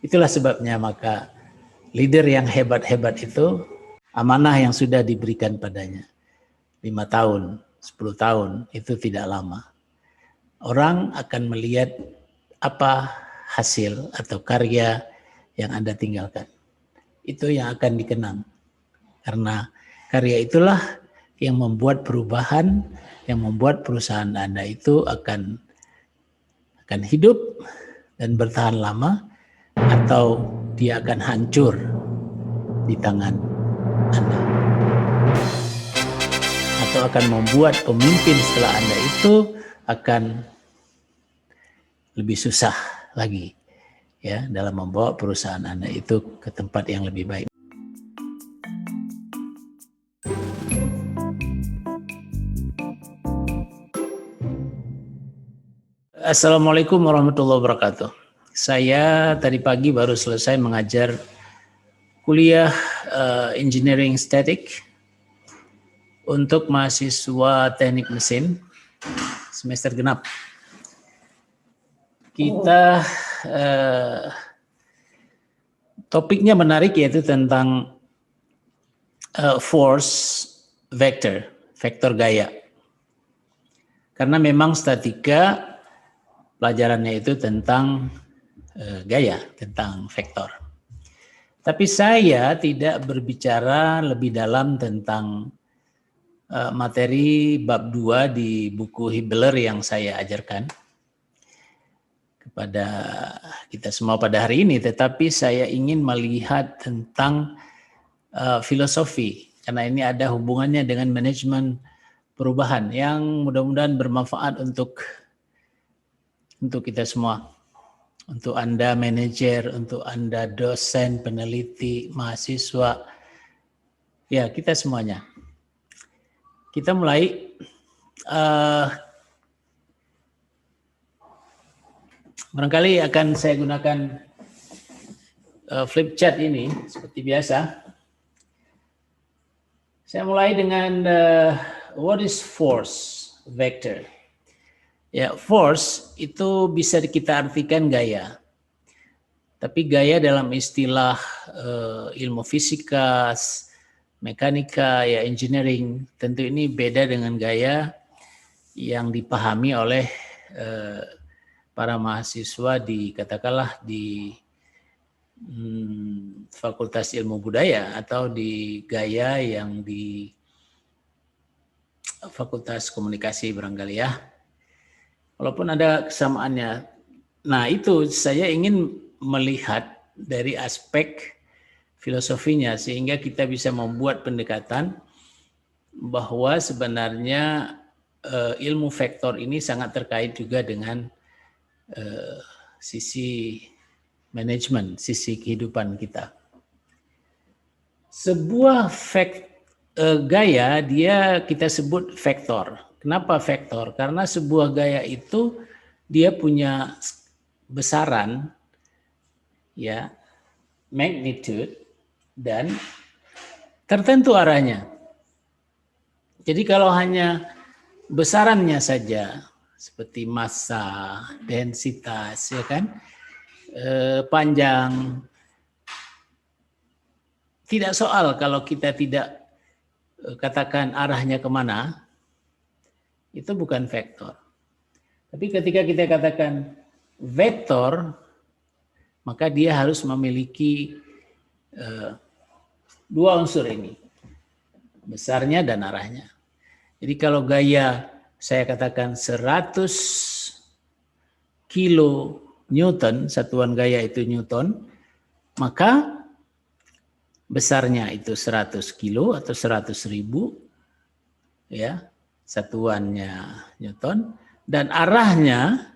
Itulah sebabnya maka leader yang hebat-hebat itu amanah yang sudah diberikan padanya. 5 tahun, 10 tahun itu tidak lama. Orang akan melihat apa hasil atau karya yang Anda tinggalkan. Itu yang akan dikenang. Karena karya itulah yang membuat perubahan, yang membuat perusahaan Anda itu akan hidup dan bertahan lama, atau dia akan hancur di tangan Anda. Atau akan membuat pemimpin setelah Anda itu akan lebih susah lagi ya dalam membawa perusahaan Anda itu ke tempat yang lebih baik. Assalamualaikum warahmatullahi wabarakatuh. Saya tadi pagi baru selesai mengajar kuliah engineering static untuk mahasiswa teknik mesin semester genap. Kita topiknya menarik, yaitu tentang force vektor gaya. Karena memang statika pelajarannya itu tentang gaya, tentang vektor. Tapi saya tidak berbicara lebih dalam tentang materi bab 2 di buku Hibbeler yang saya ajarkan kepada kita semua pada hari ini, tetapi saya ingin melihat tentang filosofi, karena ini ada hubungannya dengan manajemen perubahan yang mudah-mudahan bermanfaat untuk kita semua, untuk Anda manajer, untuk Anda dosen, peneliti, mahasiswa, ya kita semuanya. Kita mulai. Barangkali akan saya gunakan flip chart ini seperti biasa. Saya mulai dengan what is force vector. Ya, force itu bisa kita artikan gaya. Tapi gaya dalam istilah ilmu fisika, mekanika, ya engineering, tentu ini beda dengan gaya yang dipahami oleh para mahasiswa katakanlah di Fakultas Ilmu Budaya atau di gaya yang di Fakultas Komunikasi barangkali ya. Walaupun ada kesamaannya. Nah, itu saya ingin melihat dari aspek filosofinya sehingga kita bisa membuat pendekatan bahwa sebenarnya ilmu vektor ini sangat terkait juga dengan sisi manajemen, sisi kehidupan kita. Sebuah gaya dia kita sebut vektor. Kenapa vektor? Karena sebuah gaya itu dia punya besaran, ya, magnitude dan tertentu arahnya. Jadi kalau hanya besarannya saja seperti massa, densitas, ya kan, panjang, tidak soal kalau kita tidak katakan arahnya kemana, itu bukan vektor. Tapi ketika kita katakan vektor, maka dia harus memiliki dua unsur ini, besarnya dan arahnya. Jadi kalau gaya saya katakan 100 kilo Newton, satuan gaya itu Newton, maka besarnya itu 100 kilo atau 100.000, ya, satuannya Newton, dan arahnya,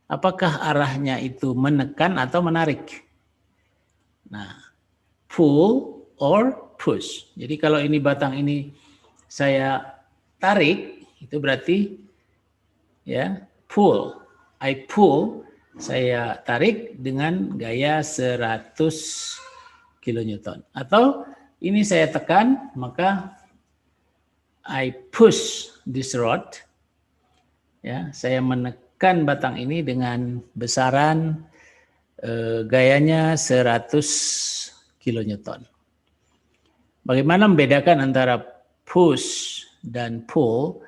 apakah arahnya itu menekan atau menarik? Nah, pull or push. Jadi kalau ini batang ini saya tarik, itu berarti ya pull. I pull, saya tarik dengan gaya 100 kilonewton. Atau ini saya tekan, maka I push this rod. Ya, saya menekan batang ini dengan besaran gayanya 100 kilonewton. Bagaimana membedakan antara push dan pull?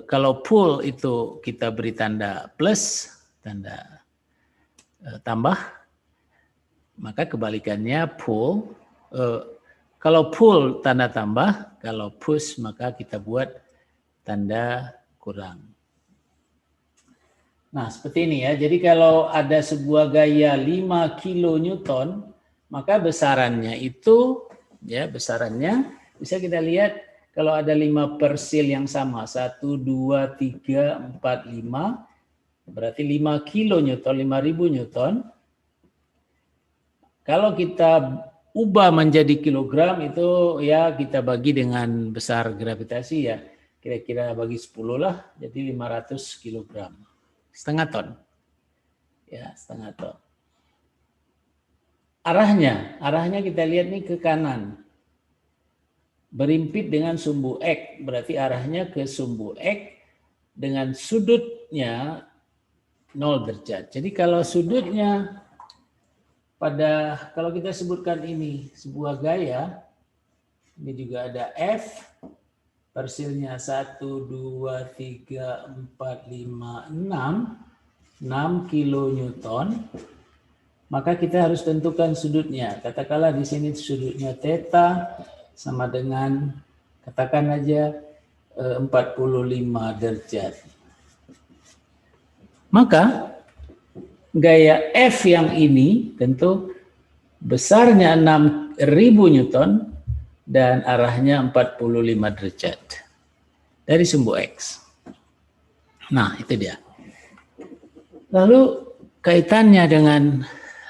Kalau pull itu kita beri tanda plus, tanda tambah, maka kebalikannya pull. Kalau pull tanda tambah, kalau push maka kita buat tanda kurang. Nah, seperti ini ya. Jadi kalau ada sebuah gaya 5 kilonewton, maka besarannya itu ya, besarannya bisa kita lihat kalau ada 5 persil yang sama, 1 2 3 4 5, berarti 5 kilonewton, 5.000 newton. Kalau kita ubah menjadi kilogram itu ya kita bagi dengan besar gravitasi ya, kira-kira bagi 10 lah, jadi 500 kilogram. Setengah ton. Ya, setengah ton. Arahnya kita lihat nih ke kanan. Berimpit dengan sumbu X, berarti arahnya ke sumbu X dengan sudutnya 0 derajat. Jadi kalau sudutnya kalau kita sebutkan ini sebuah gaya, ini juga ada F, persilnya 1, 2, 3, 4, 5, 6 kilonewton, maka kita harus tentukan sudutnya. Katakanlah di sini sudutnya theta sama dengan, katakan aja 45 derajat. Maka gaya F yang ini tentu besarnya 6.000 newton dan arahnya 45 derajat dari sumbu X. Nah, itu dia. Lalu kaitannya dengan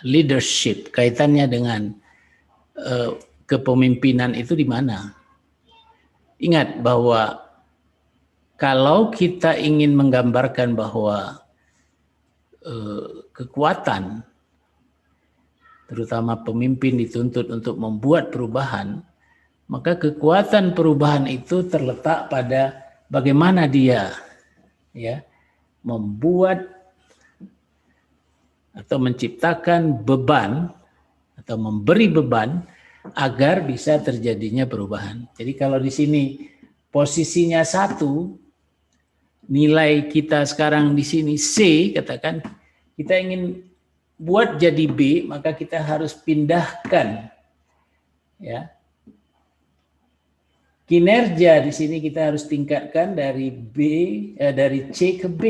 leadership, kaitannya dengan kepemimpinan itu di mana? Ingat bahwa kalau kita ingin menggambarkan bahwa kekuatan, terutama pemimpin dituntut untuk membuat perubahan, maka kekuatan perubahan itu terletak pada bagaimana dia ya membuat atau menciptakan beban atau memberi beban agar bisa terjadinya perubahan. Jadi kalau di sini posisinya 1, nilai kita sekarang di sini C, katakan kita ingin buat jadi B, maka kita harus pindahkan ya. Kinerja di sini kita harus tingkatkan dari dari C ke B.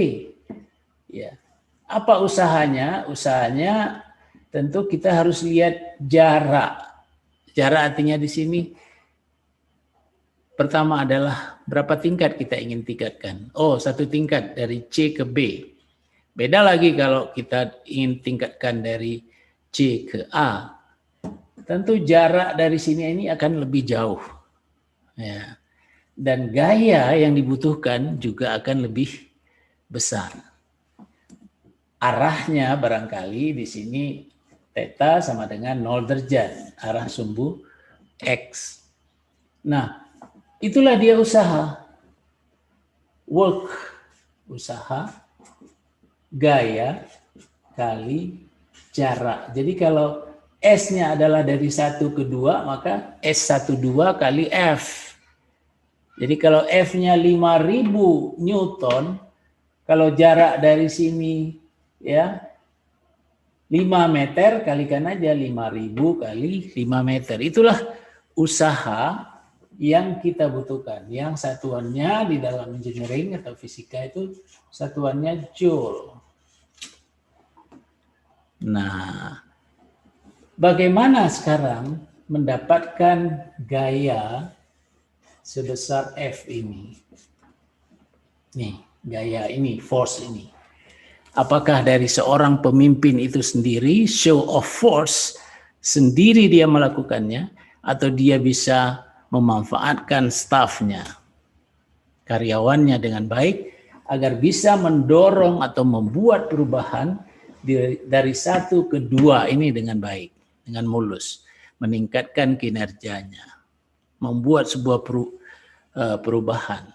Ya. Apa usahanya? Usahanya tentu kita harus lihat jarak. Jarak artinya di sini pertama adalah berapa tingkat kita ingin tingkatkan. Oh, 1 tingkat dari C ke B. Beda lagi kalau kita ingin tingkatkan dari C ke A. Tentu jarak dari sini ini akan lebih jauh. Ya. Dan gaya yang dibutuhkan juga akan lebih besar. Arahnya barangkali di sini theta sama dengan 0 derajat, arah sumbu X. Nah, itulah dia usaha. Work, usaha, gaya, kali jarak. Jadi kalau S-nya adalah dari 1 ke 2, maka S12 kali F. Jadi kalau F-nya 5.000 Newton, kalau jarak dari sini ya 5 meter, kalikan aja 5.000 kali 5 meter. Itulah usaha yang kita butuhkan. Yang satuannya di dalam engineering atau fisika itu satuannya joule. Nah, bagaimana sekarang mendapatkan gaya sebesar F ini? Nih, gaya ini, force ini. Apakah dari seorang pemimpin itu sendiri, show of force, sendiri dia melakukannya, atau dia bisa memanfaatkan stafnya, karyawannya dengan baik, agar bisa mendorong atau membuat perubahan dari 1 ke 2 ini dengan baik, dengan mulus, meningkatkan kinerjanya, membuat sebuah perubahan.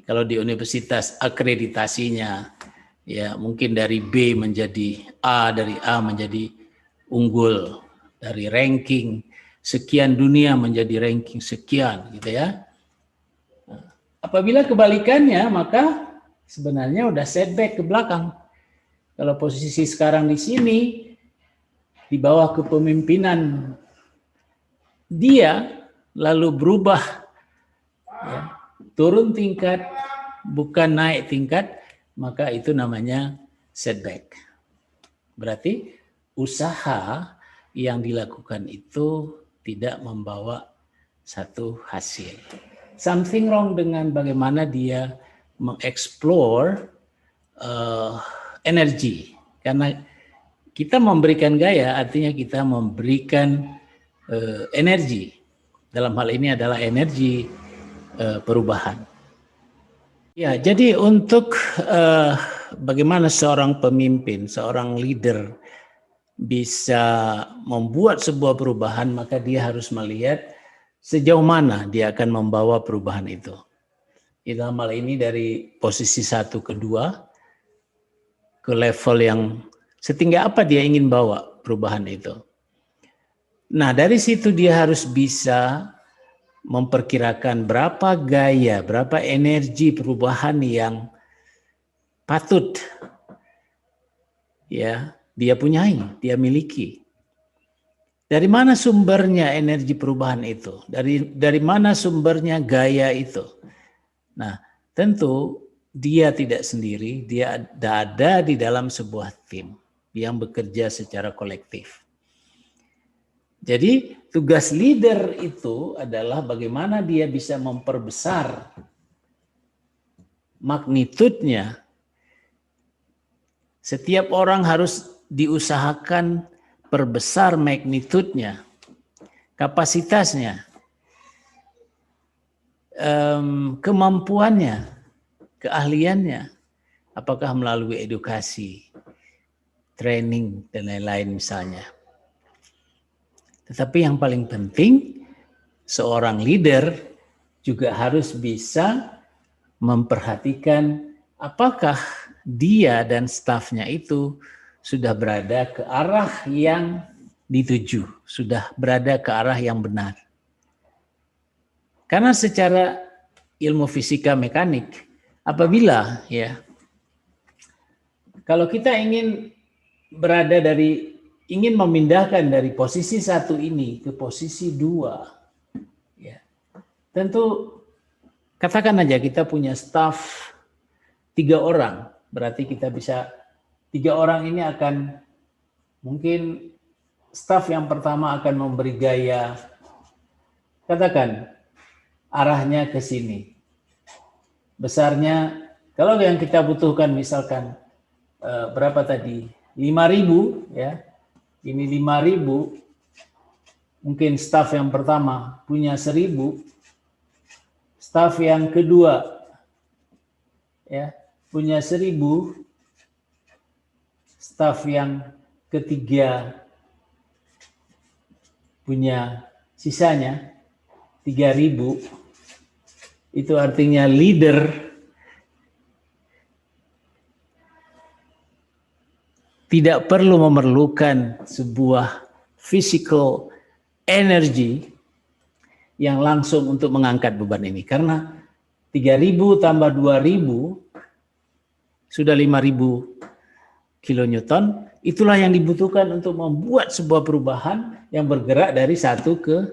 Kalau di universitas akreditasinya Ya, mungkin dari B menjadi A, dari A menjadi unggul, dari ranking sekian dunia menjadi ranking sekian, gitu ya. Apabila kebalikannya, maka sebenarnya udah setback ke belakang. Kalau posisi sekarang di sini, di bawah kepemimpinan dia, lalu berubah, ya, turun tingkat, bukan naik tingkat, maka itu namanya setback. Berarti usaha yang dilakukan itu tidak membawa satu hasil. Something wrong dengan bagaimana dia mengeksplor energi. Karena kita memberikan gaya artinya kita memberikan energi. Dalam hal ini adalah energi perubahan. Ya, jadi untuk bagaimana seorang pemimpin, seorang leader bisa membuat sebuah perubahan, maka dia harus melihat sejauh mana dia akan membawa perubahan itu. Dalam hal ini dari posisi 1 ke 2 ke level yang setinggi apa dia ingin bawa perubahan itu. Nah, dari situ dia harus bisa memperkirakan berapa gaya, berapa energi perubahan yang patut ya dia punyai, dia miliki. Dari mana sumbernya energi perubahan itu? Dari mana sumbernya gaya itu? Nah, tentu dia tidak sendiri, dia ada di dalam sebuah tim yang bekerja secara kolektif. Jadi tugas leader itu adalah bagaimana dia bisa memperbesar magnitudenya. Setiap orang harus diusahakan perbesar magnitudenya, kapasitasnya, kemampuannya, keahliannya, apakah melalui edukasi, training, dan lain-lain misalnya. Tetapi yang paling penting, seorang leader juga harus bisa memperhatikan apakah dia dan stafnya itu sudah berada ke arah yang dituju, sudah berada ke arah yang benar. Karena secara ilmu fisika mekanik, apabila ya kalau kita ingin ingin memindahkan dari posisi 1 ini ke posisi 2, ya, tentu katakan aja kita punya staf 3 orang, berarti kita bisa 3 orang ini akan mungkin staf yang pertama akan memberi gaya, katakan arahnya ke sini. Besarnya, kalau yang kita butuhkan misalkan berapa tadi? 5.000 ya. Ini 5.000. Mungkin staf yang pertama punya 1.000. Staf yang kedua ya punya 1.000. Staf yang ketiga punya sisanya 3.000. Itu artinya leader tidak perlu memerlukan sebuah physical energy yang langsung untuk mengangkat beban ini. Karena 3.000 tambah 2.000 sudah 5.000 kilonewton. Itulah yang dibutuhkan untuk membuat sebuah perubahan yang bergerak dari 1 ke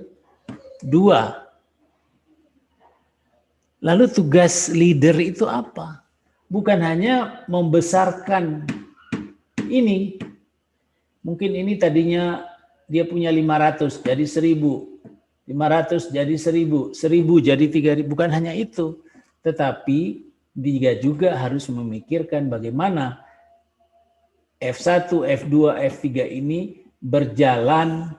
2. Lalu tugas leader itu apa? Bukan hanya membesarkan ini. Mungkin ini tadinya dia punya 500 jadi 1.000. 500 jadi 1.000. 1.000 jadi 3.000. Bukan hanya itu. Tetapi dia juga harus memikirkan bagaimana F1, F2, F3 ini berjalan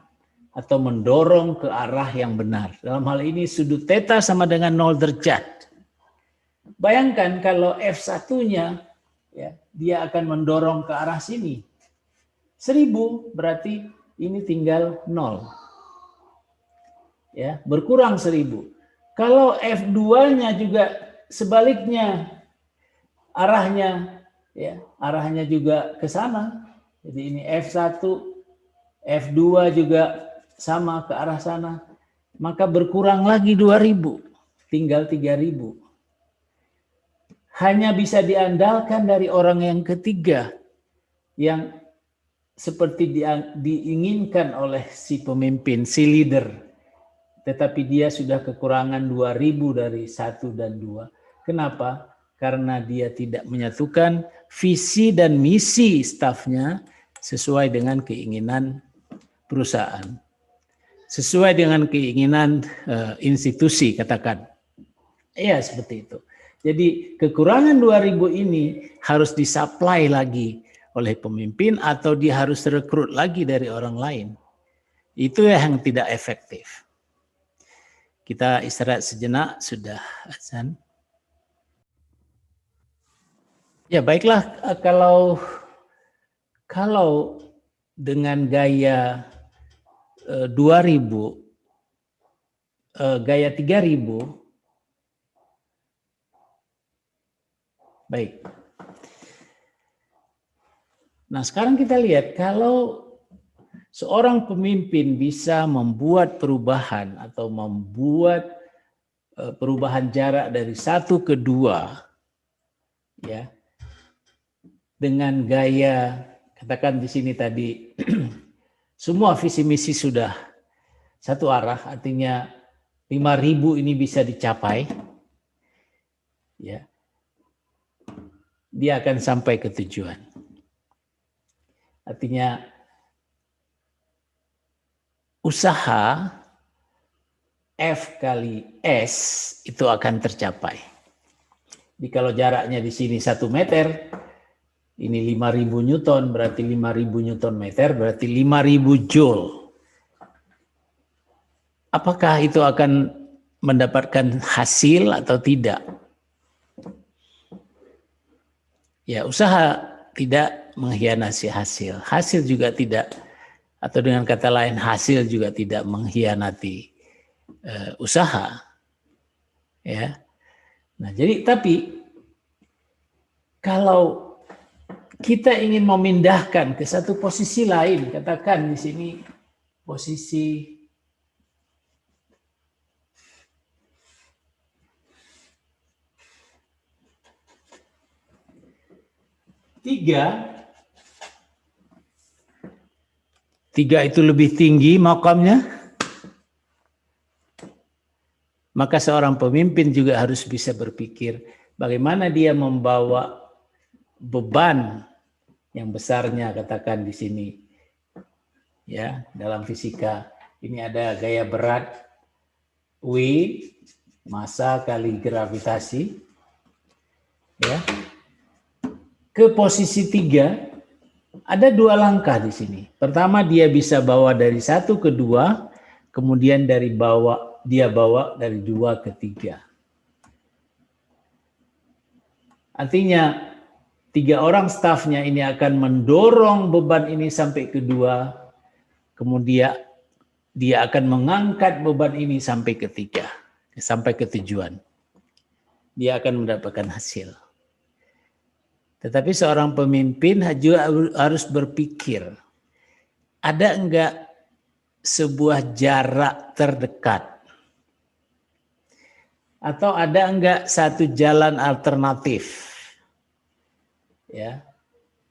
atau mendorong ke arah yang benar. Dalam hal ini sudut theta sama dengan 0 derajat. Bayangkan kalau F1-nya ya, dia akan mendorong ke arah sini. 1.000 berarti ini tinggal 0. Ya, berkurang 1.000. Kalau F2-nya juga sebaliknya arahnya ya, arahnya juga ke sana. Jadi ini F1, F2 juga sama ke arah sana. Maka berkurang lagi 2.000, tinggal 3.000. Hanya bisa diandalkan dari orang yang ketiga yang seperti diinginkan oleh si pemimpin, si leader. Tetapi dia sudah kekurangan 2.000 dari 1 dan 2. Kenapa? Karena dia tidak menyatukan visi dan misi stafnya sesuai dengan keinginan perusahaan. Sesuai dengan keinginan institusi, katakan. Iya, seperti itu. Jadi kekurangan 2.000 ini harus disuplai lagi oleh pemimpin atau dia harus rekrut lagi dari orang lain. Itu yang tidak efektif. Kita istirahat sejenak, sudah azan. Ya baiklah, kalau dengan gaya 2.000, gaya 3.000, baik. Nah sekarang kita lihat kalau seorang pemimpin bisa membuat perubahan atau membuat perubahan jarak dari 1 ke 2, ya, dengan gaya, katakan di sini tadi, semua visi misi sudah satu arah, artinya 5.000 ini bisa dicapai, ya, dia akan sampai ke tujuan. Artinya usaha F kali S itu akan tercapai. Jadi kalau jaraknya di sini 1 meter, ini 5.000 Newton, berarti 5.000 Newton meter, berarti 5.000 Joule. Apakah itu akan mendapatkan hasil atau tidak? Ya, usaha tidak mengkhianati hasil. Hasil juga tidak, atau dengan kata lain, hasil juga tidak mengkhianati usaha. Ya. Nah, jadi tapi kalau kita ingin memindahkan ke satu posisi lain, katakan di sini posisi 3 itu lebih tinggi makamnya, maka seorang pemimpin juga harus bisa berpikir bagaimana dia membawa beban yang besarnya, katakan di sini, ya, dalam fisika ini ada gaya berat W, massa kali gravitasi, ya, ke posisi 3 ada 2 langkah di sini. Pertama dia bisa bawa dari 1 ke 2, kemudian dia bawa dari 2 ke 3. Artinya 3 orang stafnya ini akan mendorong beban ini sampai ke 2, kemudian dia akan mengangkat beban ini sampai ke 3, sampai ke tujuan. Dia akan mendapatkan hasil. Tetapi seorang pemimpin juga harus berpikir, ada enggak sebuah jarak terdekat? Atau ada enggak satu jalan alternatif? Ya,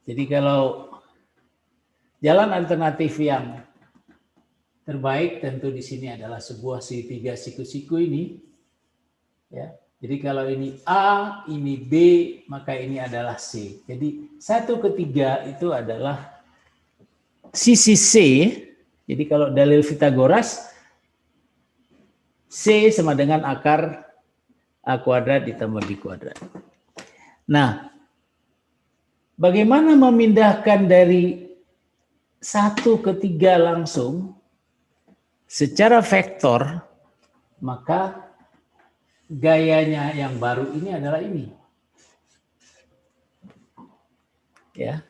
jadi kalau jalan alternatif yang terbaik tentu di sini adalah sebuah segitiga siku-siku ini, ya. Jadi kalau ini A, ini B, maka ini adalah C. Jadi 1 ke 3 itu adalah sisi C. Jadi kalau dalil Pythagoras, C sama dengan akar A kuadrat ditambah B kuadrat. Nah, bagaimana memindahkan dari 1 ke 3 langsung secara vektor, maka gayanya yang baru ini adalah ini. Ya.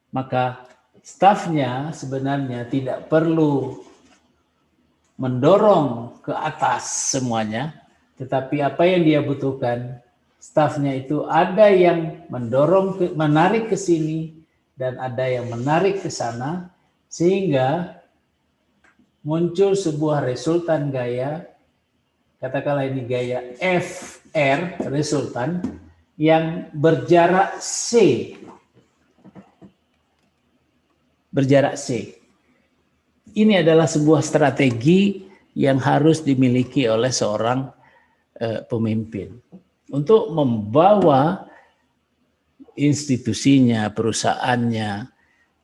Maka stafnya sebenarnya tidak perlu mendorong ke atas semuanya, tetapi apa yang dia butuhkan stafnya itu ada yang menarik ke sini dan ada yang menarik ke sana, sehingga muncul sebuah resultan gaya, katakanlah ini gaya FR, resultan yang berjarak C. Berjarak C. Ini adalah sebuah strategi yang harus dimiliki oleh seorang pemimpin untuk membawa institusinya, perusahaannya,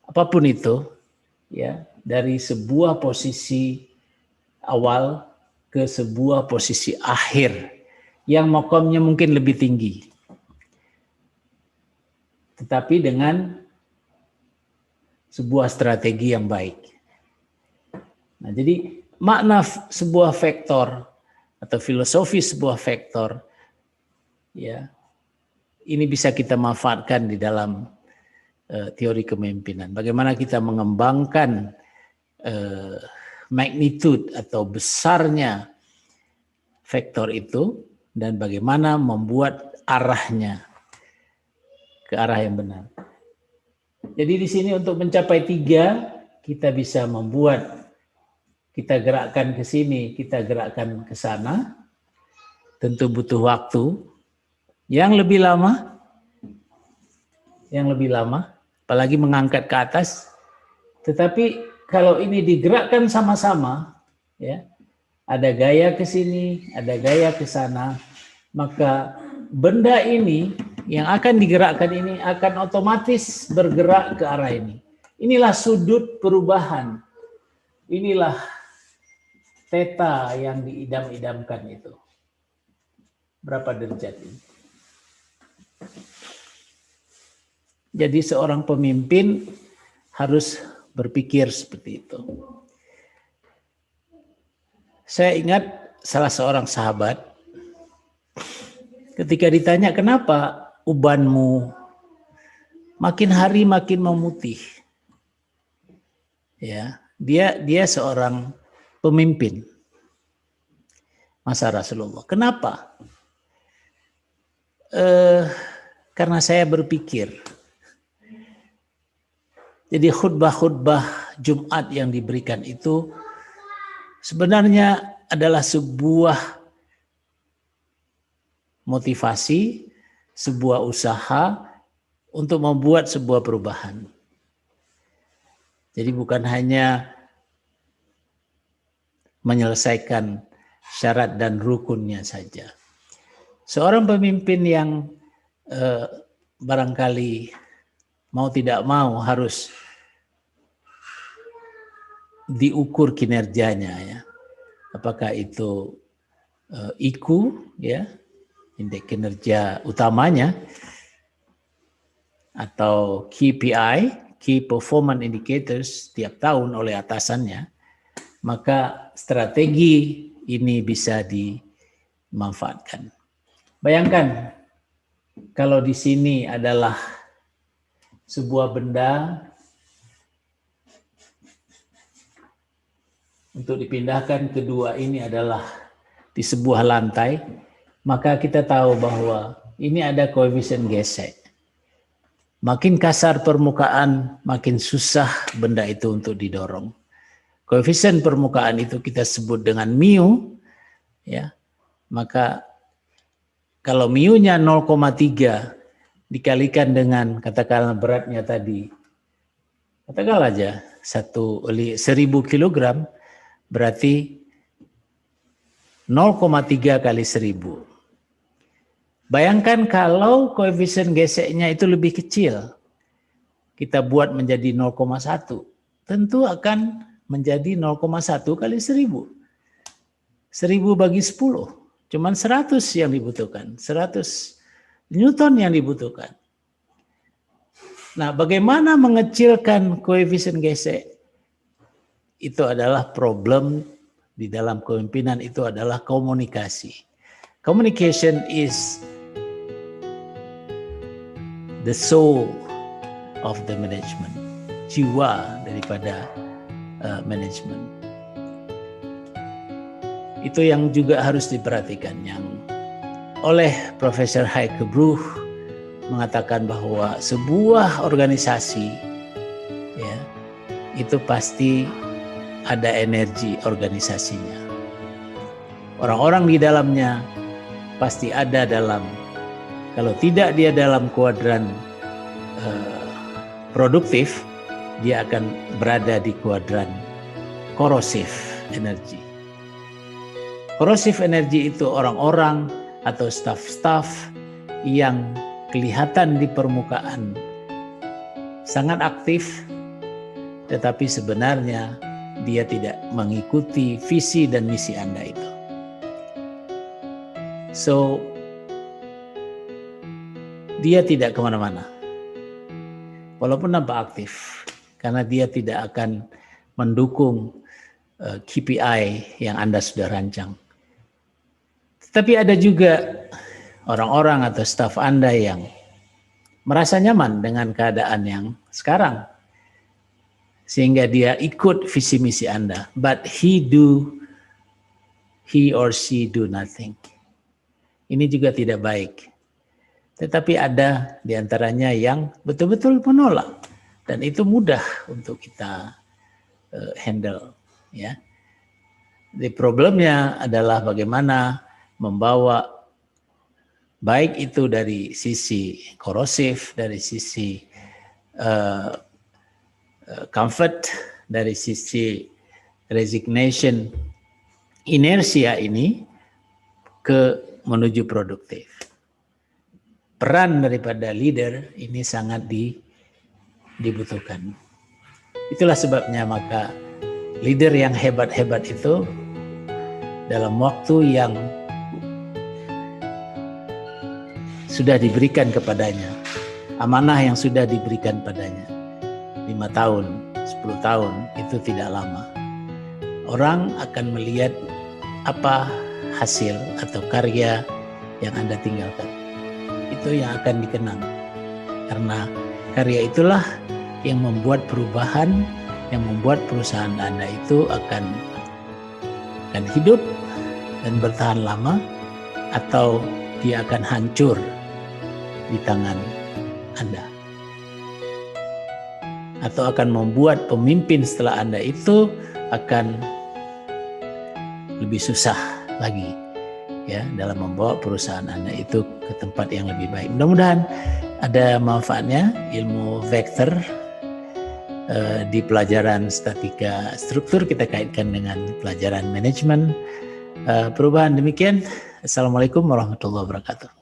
apapun itu, ya, dari sebuah posisi awal ke sebuah posisi akhir yang makomnya mungkin lebih tinggi, tetapi dengan sebuah strategi yang baik. Nah, jadi makna sebuah vektor atau filosofi sebuah vektor, ya, ini bisa kita manfaatkan di dalam teori kepemimpinan. Bagaimana kita mengembangkan magnitude atau besarnya vektor itu dan bagaimana membuat arahnya ke arah yang benar. Jadi di sini untuk mencapai 3, kita bisa membuat, kita gerakkan ke sini, kita gerakkan ke sana, tentu butuh waktu yang lebih lama, apalagi mengangkat ke atas. Tetapi kalau ini digerakkan sama-sama, ya, ada gaya ke sini, ada gaya ke sana, maka benda ini yang akan digerakkan ini akan otomatis bergerak ke arah ini. Inilah sudut perubahan. Inilah theta yang diidam-idamkan itu. Berapa derajat ini? Jadi seorang pemimpin harus berpikir seperti itu. Saya ingat salah seorang sahabat ketika ditanya, kenapa ubanmu makin hari makin memutih? Ya, dia seorang pemimpin masa Rasulullah. Kenapa? Karena saya berpikir. Jadi khutbah-khutbah Jumat yang diberikan itu sebenarnya adalah sebuah motivasi, sebuah usaha untuk membuat sebuah perubahan. Jadi bukan hanya menyelesaikan syarat dan rukunnya saja. Seorang pemimpin yang barangkali mau tidak mau harus diukur kinerjanya, ya. Apakah itu IQ, ya, indeks kinerja utamanya, atau KPI, Key Performance Indicators, tiap tahun oleh atasannya, maka strategi ini bisa dimanfaatkan. Bayangkan kalau di sini adalah sebuah benda untuk dipindahkan, kedua ini adalah di sebuah lantai, maka kita tahu bahwa ini ada koefisien gesek. Makin kasar permukaan, makin susah benda itu untuk didorong. Koefisien permukaan itu kita sebut dengan mu, ya. Maka kalau mu-nya 0,3 dikalikan dengan katakanlah beratnya tadi, katakanlah aja 1000 kilogram, berarti 0,3 kali 1000. Bayangkan kalau koefisien geseknya itu lebih kecil, kita buat menjadi 0,1, tentu akan menjadi 0,1 kali 1000. 1000 bagi 10, cuman 100 yang dibutuhkan, 100 Newton yang dibutuhkan. Nah, bagaimana mengecilkan koefisien gesek? Itu adalah problem di dalam kepemimpinan, itu adalah komunikasi. Communication is the soul of the management, jiwa daripada manajemen. Itu yang juga harus diperhatikan, yang oleh Profesor Heike Bruch mengatakan bahwa sebuah organisasi ya itu pasti ada energi organisasinya. Orang-orang di dalamnya pasti ada dalam, kalau tidak dia dalam kuadran produktif, dia akan berada di kuadran korosif energi. Korosif energi itu orang-orang atau staf-staf yang kelihatan di permukaan sangat aktif, tetapi sebenarnya dia tidak mengikuti visi dan misi Anda itu. So, dia tidak kemana-mana, walaupun nampak aktif, karena dia tidak akan mendukung KPI yang Anda sudah rancang. Tetapi ada juga orang-orang atau staf Anda yang merasa nyaman dengan keadaan yang sekarang, sehingga dia ikut visi misi Anda, but he or she do nothing. Ini juga tidak baik. Tetapi ada di antaranya yang betul-betul menolak, dan itu mudah untuk kita handle. Ya, problemnya adalah bagaimana membawa baik itu dari sisi korosif, dari sisi comfort, dari sisi resignation, inersia ini ke menuju produktif. Peran daripada leader ini sangat dibutuhkan. Itulah sebabnya maka leader yang hebat-hebat itu dalam waktu yang sudah diberikan kepadanya, amanah yang sudah diberikan padanya, 5 tahun, 10 tahun, itu tidak lama. Orang akan melihat apa hasil atau karya yang Anda tinggalkan. Itu yang akan dikenang. Karena karya itulah yang membuat perubahan, yang membuat perusahaan Anda itu akan hidup dan bertahan lama, atau dia akan hancur di tangan Anda. Atau akan membuat pemimpin setelah Anda itu akan lebih susah lagi ya dalam membawa perusahaan Anda itu ke tempat yang lebih baik. Mudah-mudahan ada manfaatnya ilmu vektor di pelajaran statika struktur, kita kaitkan dengan pelajaran manajemen perubahan. Demikian, Assalamualaikum warahmatullahi wabarakatuh.